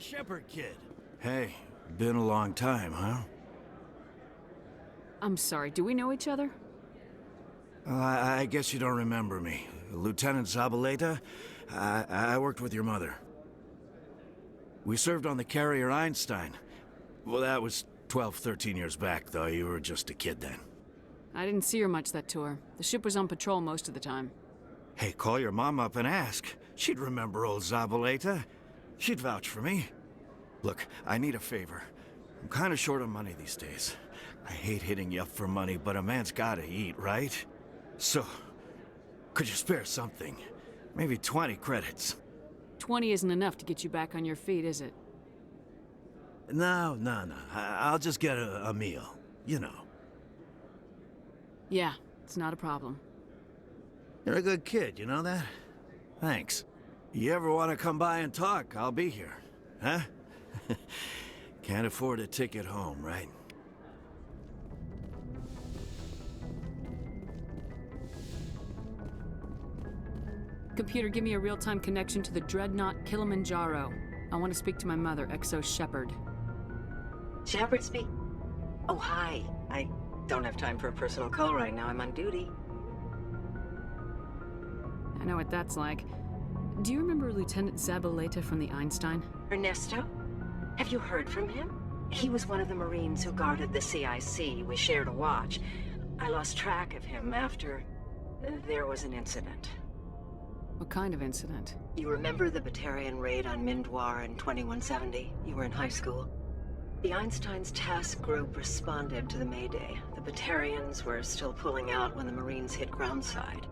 Shepard kid. Hey, been a long time, huh? I'm sorry, do we know each other? I guess you don't remember me. Lieutenant Zabaleta? I worked with your mother. We served on the carrier Einstein. Well, that was 12, 13 years back, though. You were just a kid then. I didn't see her much that tour. The ship was on patrol most of the time. Hey, call your mom up and ask. She'd remember old Zabaleta. She'd vouch for me. Look, I need a favor. I'm kind of short on money these days. I hate hitting you up for money, but a man's gotta eat, right? So, could you spare something? Maybe 20 credits. 20 isn't enough to get you back on your feet, is it? No. I'll just get a meal. You know. Yeah, it's not a problem. You're a good kid, you know that? Thanks. You ever want to come by and talk, I'll be here. Huh? Can't afford a ticket home, right? Computer, give me a real-time connection to the Dreadnought Kilimanjaro. I want to speak to my mother, XO Shepard. Shepard speak? Oh, hi. I don't have time for a personal call right now. I'm on duty. I know what that's like. Do you remember Lieutenant Zabaleta from the Einstein? Ernesto? Have you heard from him? He was one of the Marines who guarded the CIC. We shared a watch. I lost track of him after there was an incident. What kind of incident? You remember the Batarian raid on Mindwar in 2170? You were in high school. The Einstein's task group responded to the Mayday. The Batarians were still pulling out when the Marines hit groundside.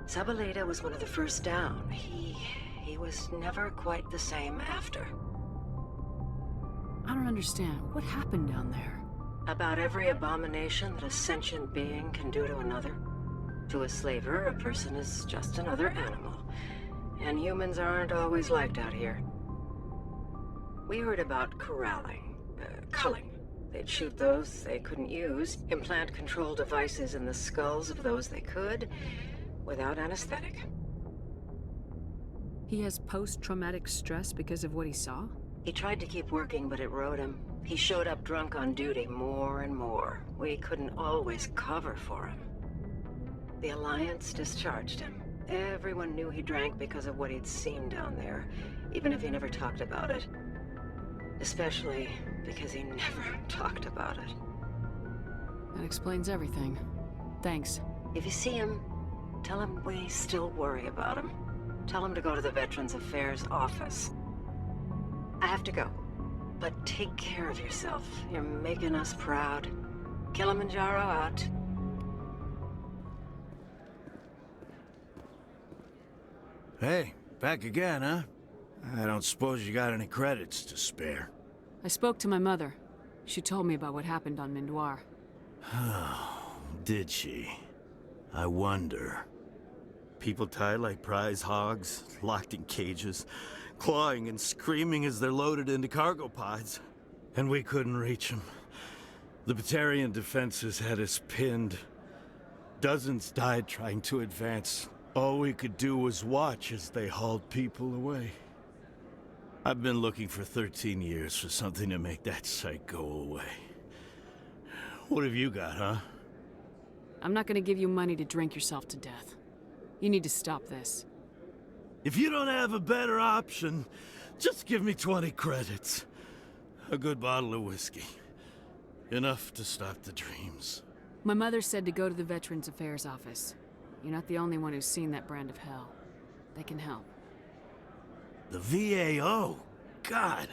Zabaleta was one of the first down. He was never quite the same after. I don't understand. What happened down there? About every abomination that a sentient being can do to another. To a slaver, a person is just another animal. And humans aren't always liked out here. We heard about corralling, culling. They'd shoot those they couldn't use, implant control devices in the skulls of those they could, without anesthetic. He has post-traumatic stress because of what he saw? He tried to keep working, but it rode him. He showed up drunk on duty more and more. We couldn't always cover for him. The Alliance discharged him. Everyone knew he drank because of what he'd seen down there, even if he never talked about it. Especially because he never talked about it. That explains everything. Thanks. If you see him, tell him we still worry about him. Tell him to go to the Veterans Affairs office. I have to go, but take care of yourself. You're making us proud. Kilimanjaro out. Hey, back again, huh? I don't suppose you got any credits to spare. I spoke to my mother. She told me about what happened on Mindwar. Oh, did she? I wonder. People tied like prize hogs, locked in cages, clawing and screaming as they're loaded into cargo pods. And we couldn't reach them. The Batarian defenses had us pinned. Dozens died trying to advance. All we could do was watch as they hauled people away. I've been looking for 13 years for something to make that sight go away. What have you got, huh? I'm not gonna give you money to drink yourself to death. You need to stop this. If you don't have a better option, just give me 20 credits. A good bottle of whiskey. Enough to stop the dreams. My mother said to go to the Veterans Affairs office. You're not the only one who's seen that brand of hell. They can help. The VAO? God.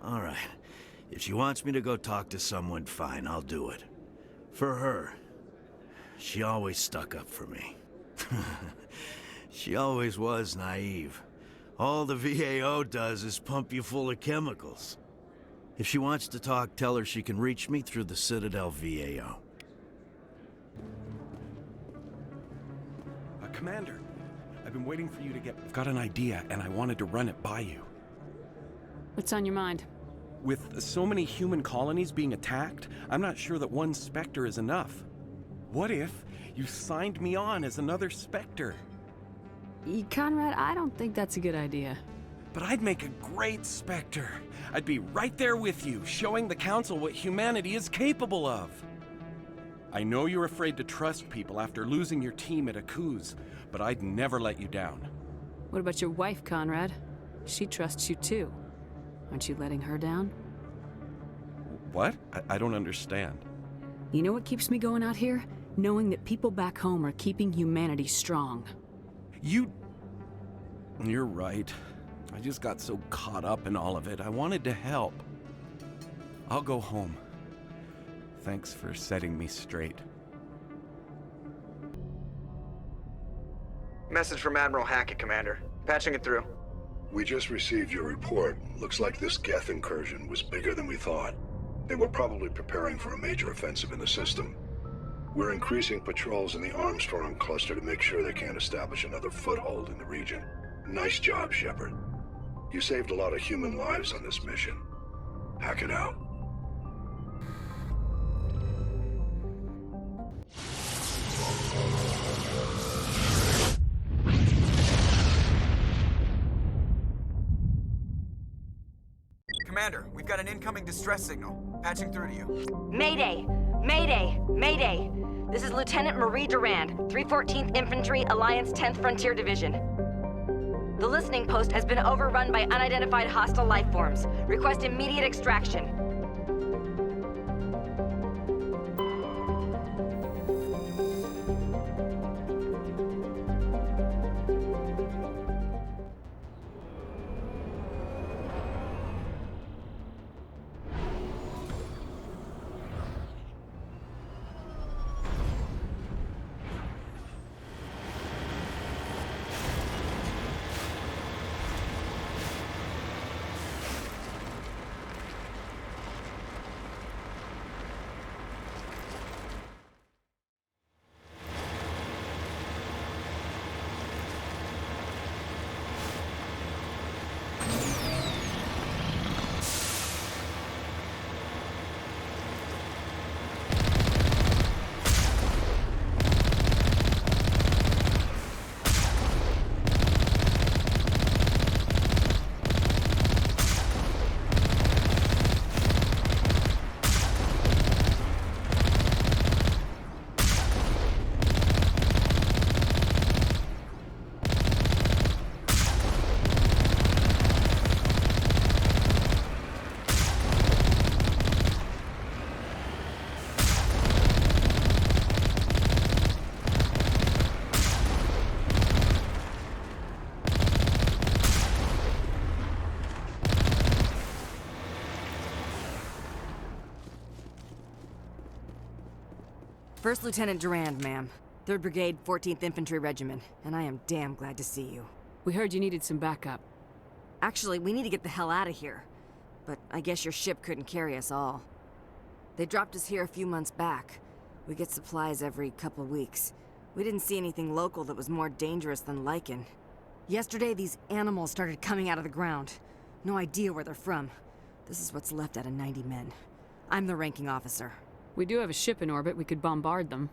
All right. If she wants me to go talk to someone, fine, I'll do it. For her. She always stuck up for me. She always was naive. All the VAO does is pump you full of chemicals. If she wants to talk, tell her she can reach me through the Citadel VAO. Commander, I've been waiting for you to I've got an idea, and I wanted to run it by you. What's on your mind? With so many human colonies being attacked, I'm not sure that one Spectre is enough. What if you signed me on as another Spectre? Conrad, I don't think that's a good idea. But I'd make a great Spectre. I'd be right there with you, showing the Council what humanity is capable of. I know you're afraid to trust people after losing your team at Akuz, but I'd never let you down. What about your wife, Conrad? She trusts you too. Aren't you letting her down? What? I don't understand. You know what keeps me going out here? Knowing that people back home are keeping humanity strong. You're right. I just got so caught up in all of it. I wanted to help. I'll go home. Thanks for setting me straight. Message from Admiral Hackett, Commander. Patching it through. We just received your report. Looks like this Geth incursion was bigger than we thought. They were probably preparing for a major offensive in the system. We're increasing patrols in the Armstrong cluster to make sure they can't establish another foothold in the region. Nice job, Shepard. You saved a lot of human lives on this mission. Hack it out. Commander, we've got an incoming distress signal. Patching through to you. Mayday! Mayday! Mayday! This is Lieutenant Marie Durand, 314th Infantry, Alliance 10th Frontier Division. The listening post has been overrun by unidentified hostile life forms. Request immediate extraction. First Lieutenant Durand, ma'am. 3rd Brigade, 14th Infantry Regiment, and I am damn glad to see you. We heard you needed some backup. Actually, we need to get the hell out of here. But I guess your ship couldn't carry us all. They dropped us here a few months back. We get supplies every couple weeks. We didn't see anything local that was more dangerous than lichen. Yesterday, these animals started coming out of the ground. No idea where they're from. This is what's left out of 90 men. I'm the ranking officer. We do have a ship in orbit. We could bombard them.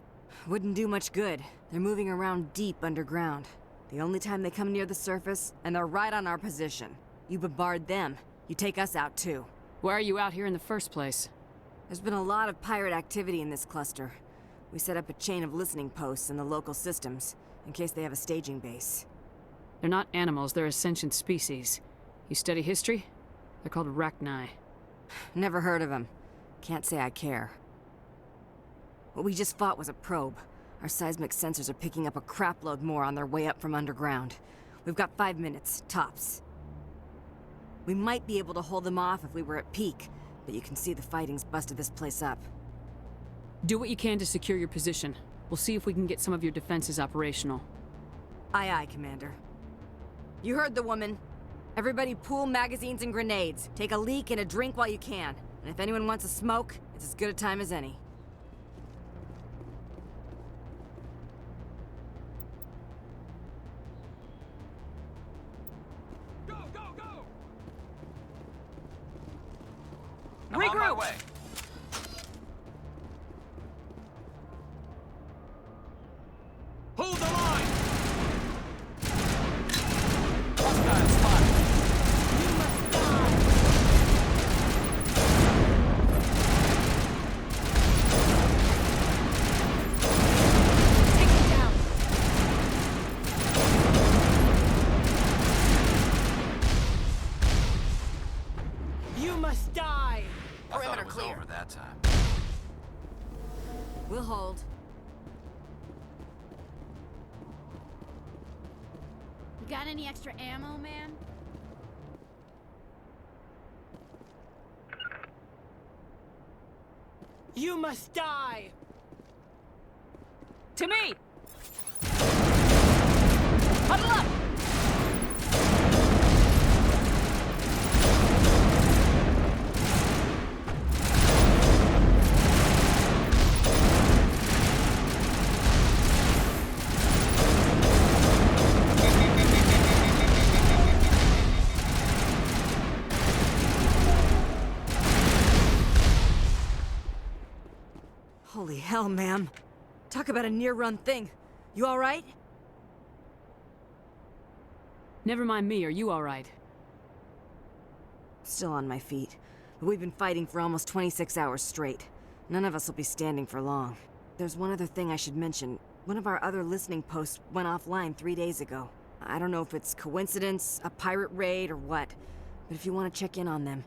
Wouldn't do much good. They're moving around deep underground. The only time they come near the surface, and they're right on our position. You bombard them, you take us out too. Why are you out here in the first place? There's been a lot of pirate activity in this cluster. We set up a chain of listening posts in the local systems, in case they have a staging base. They're not animals, they're a sentient species. You study history? They're called Rachni. Never heard of them. Can't say I care. What we just fought was a probe. Our seismic sensors are picking up a crapload more on their way up from underground. We've got 5 minutes, tops. We might be able to hold them off if we were at peak, but you can see the fighting's busted this place up. Do what you can to secure your position. We'll see if we can get some of your defenses operational. Aye, aye, Commander. You heard the woman. Everybody pool magazines and grenades. Take a leak and a drink while you can. And if anyone wants a smoke, it's as good a time as any. I'm on my way. Hold the line! Hostile spotted. hold. You got any extra ammo, man? You must die! To me! Huddle up! Holy hell, ma'am. Talk about a near-run thing. You all right? Never mind me, are you alright? Still on my feet. But we've been fighting for almost 26 hours straight. None of us will be standing for long. There's one other thing I should mention. One of our other listening posts went offline 3 days ago. I don't know if it's coincidence, a pirate raid, or what. But if you want to check in on them...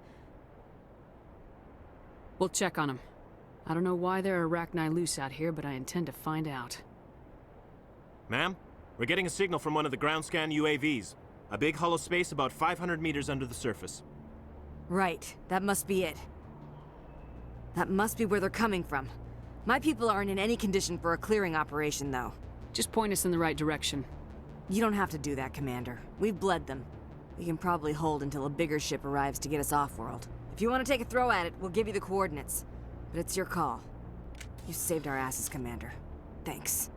We'll check on them. I don't know why there are Rachni loose out here, but I intend to find out. Ma'am, we're getting a signal from one of the ground scan UAVs. A big hollow space about 500 meters under the surface. Right, that must be it. That must be where they're coming from. My people aren't in any condition for a clearing operation, though. Just point us in the right direction. You don't have to do that, Commander. We've bled them. We can probably hold until a bigger ship arrives to get us off-world. If you want to take a throw at it, we'll give you the coordinates. But it's your call. You saved our asses, Commander. Thanks.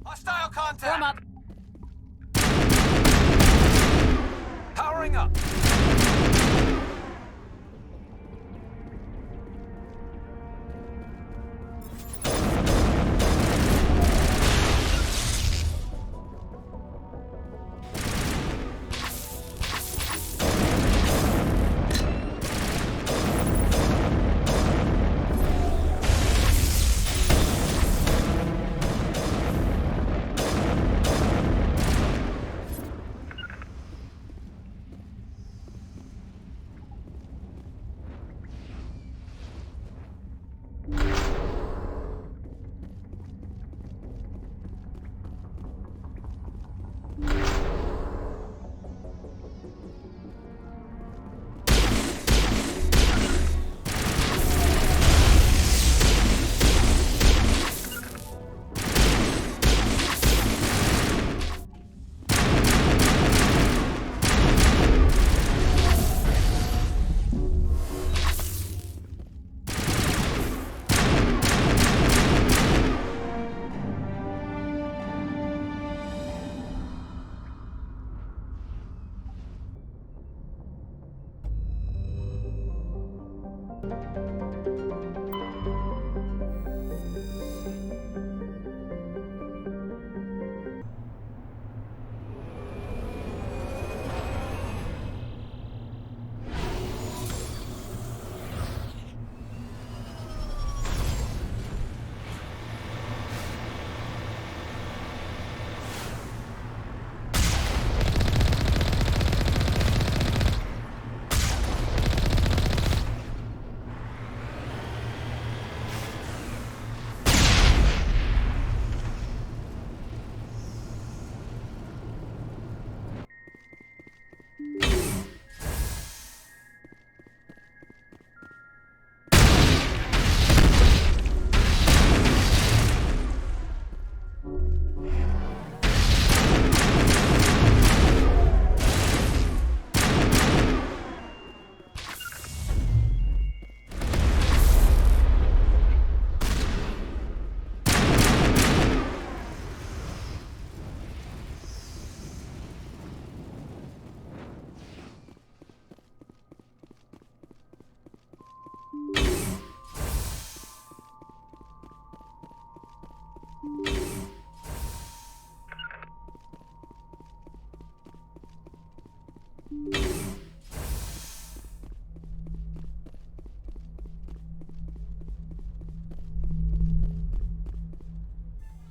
Hostile contact! Form up! Powering up!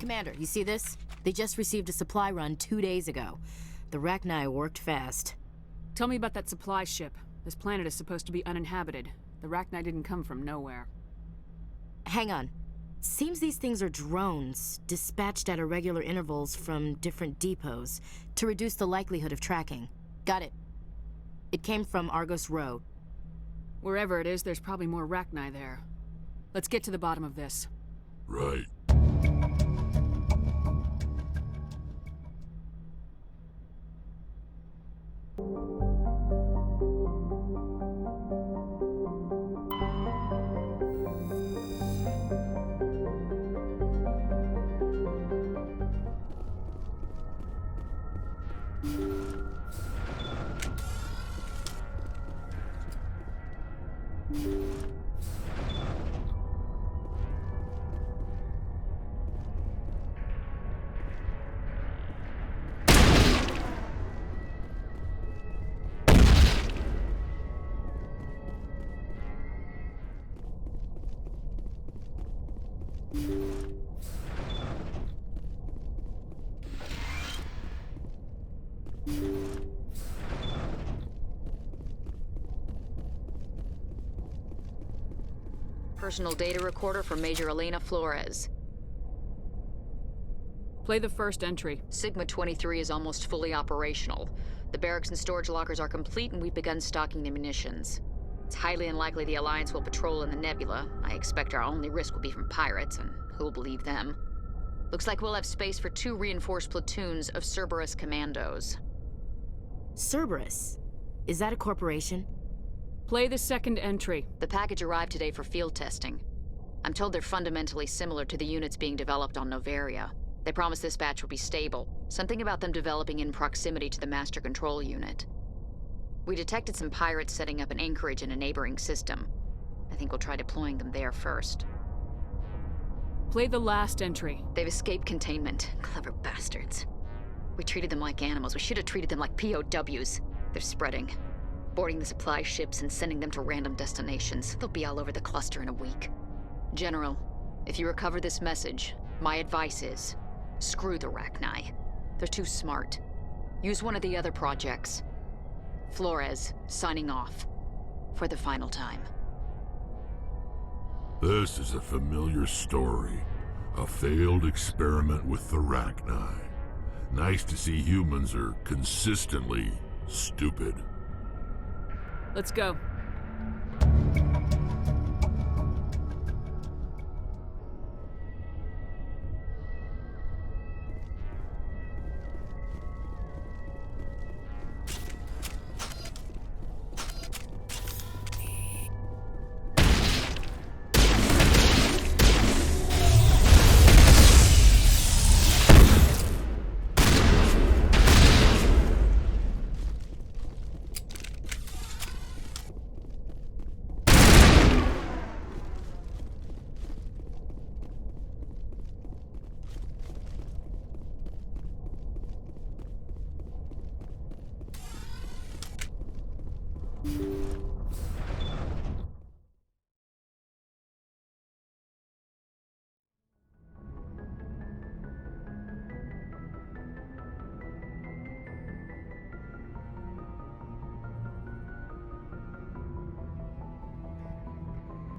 Commander, you see this? They just received a supply run 2 days ago. The Rachni worked fast. Tell me about that supply ship. This planet is supposed to be uninhabited. The Rachni didn't come from nowhere. Hang on. Seems these things are drones, dispatched at irregular intervals from different depots to reduce the likelihood of tracking. Got it. It came from Argos Row. Wherever it is, there's probably more Rachni there. Let's get to the bottom of this. Right. Personal data recorder for Major Elena Flores. Play the first entry. Sigma 23 is almost fully operational. The barracks and storage lockers are complete, and we've begun stocking the munitions. It's highly unlikely the Alliance will patrol in the nebula. I expect our only risk will be from pirates, and who'll believe them? Looks like we'll have space for 2 reinforced platoons of Cerberus commandos. Cerberus? Is that a corporation? Play the second entry. The package arrived today for field testing. I'm told they're fundamentally similar to the units being developed on Novaria. They promised this batch would be stable. Something about them developing in proximity to the master control unit. We detected some pirates setting up an anchorage in a neighboring system. I think we'll try deploying them there first. Play the last entry. They've escaped containment. Clever bastards. We treated them like animals. We should have treated them like POWs. They're spreading. Boarding the supply ships and sending them to random destinations. They'll be all over the cluster in a week. General, if you recover this message, my advice is, screw the Rachni. They're too smart. Use one of the other projects. Flores, signing off. For the final time. This is a familiar story. A failed experiment with the Rachni. Nice to see humans are consistently stupid. Let's go.